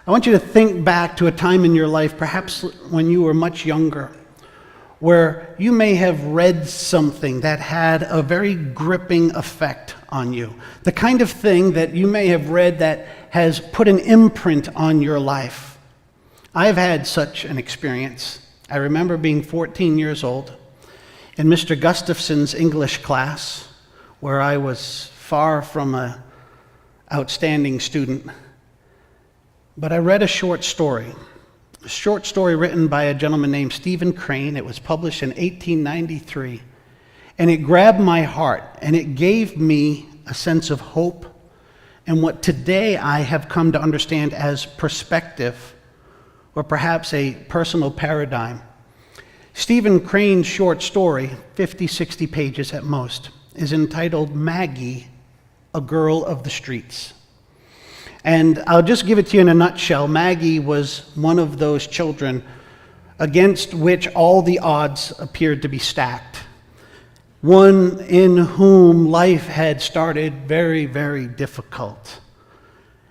I want you to think back to a time in your life, perhaps when you were much younger, where you may have read something that had a very gripping effect on you. The kind of thing that you may have read that has put an imprint on your life. I've had such an experience. I remember being 14 years old in Mr. Gustafson's English class, where I was far from an outstanding student. But I read a short story written by a gentleman named Stephen Crane. It was published in 1893, and it grabbed my heart, and it gave me a sense of hope and what today I have come to understand as perspective, or perhaps a personal paradigm. Stephen Crane's short story, 50, 60 pages at most, is entitled Maggie, a Girl of the Streets. And I'll just give it to you in a nutshell. Maggie was one of those children against which all the odds appeared to be stacked. One in whom life had started very, very difficult.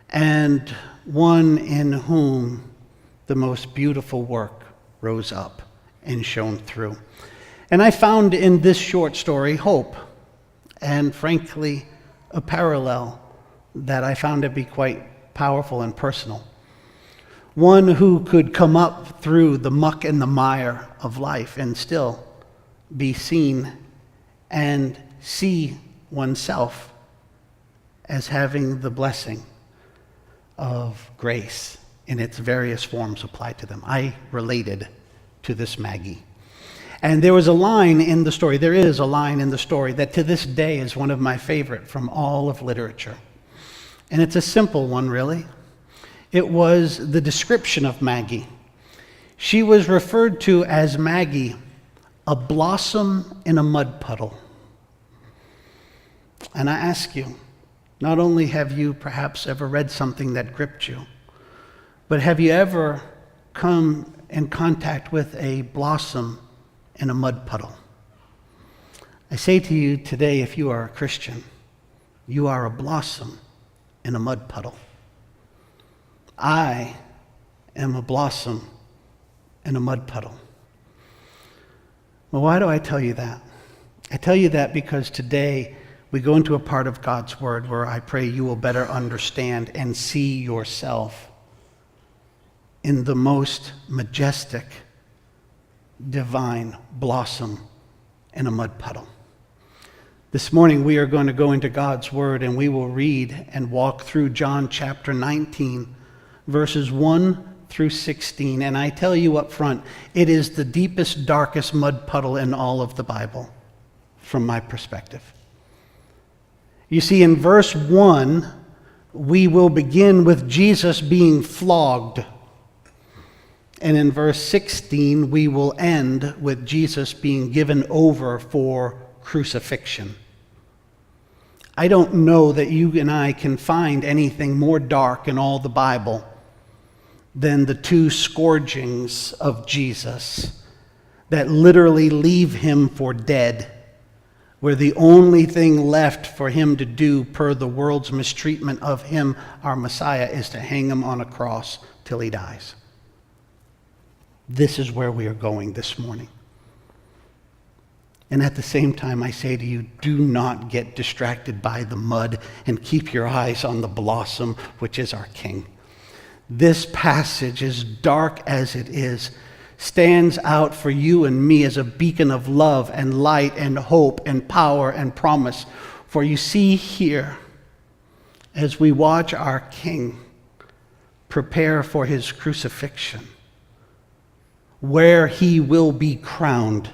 And one in whom the most beautiful work rose up and shone through. And I found in this short story hope, and frankly, a parallel that I found to be quite powerful and personal. One who could come up through the muck and the mire of life and still be seen and see oneself as having the blessing of grace in its various forms applied to them. I related to this Maggie. And there is a line in the story that to this day is one of my favorite from all of literature. And it's a simple one, really. It was the description of Maggie. She was referred to as Maggie, a blossom in a mud puddle. And I ask you, not only have you perhaps ever read something that gripped you, but have you ever come in contact with a blossom in a mud puddle? I say to you today, if you are a Christian, you are a blossom in a mud puddle. I am a blossom in a mud puddle. Well, why do I tell you that? I tell you that because today we go into a part of God's Word where I pray you will better understand and see yourself in the most majestic, divine blossom in a mud puddle. This morning we are going to go into God's Word and we will read and walk through John chapter 19, verses 1 through 16. And I tell you up front, it is the deepest, darkest mud puddle in all of the Bible, from my perspective. You see, in verse 1, we will begin with Jesus being flogged. And in verse 16, we will end with Jesus being given over for crucifixion. I don't know that you and I can find anything more dark in all the Bible than the two scourgings of Jesus that literally leave him for dead, where the only thing left for him to do per the world's mistreatment of him, our Messiah, is to hang him on a cross till he dies. This is where we are going this morning. And at the same time, I say to you, do not get distracted by the mud and keep your eyes on the blossom, which is our King. This passage, as dark as it is, stands out for you and me as a beacon of love and light and hope and power and promise. For you see here, as we watch our King prepare for his crucifixion, where he will be crowned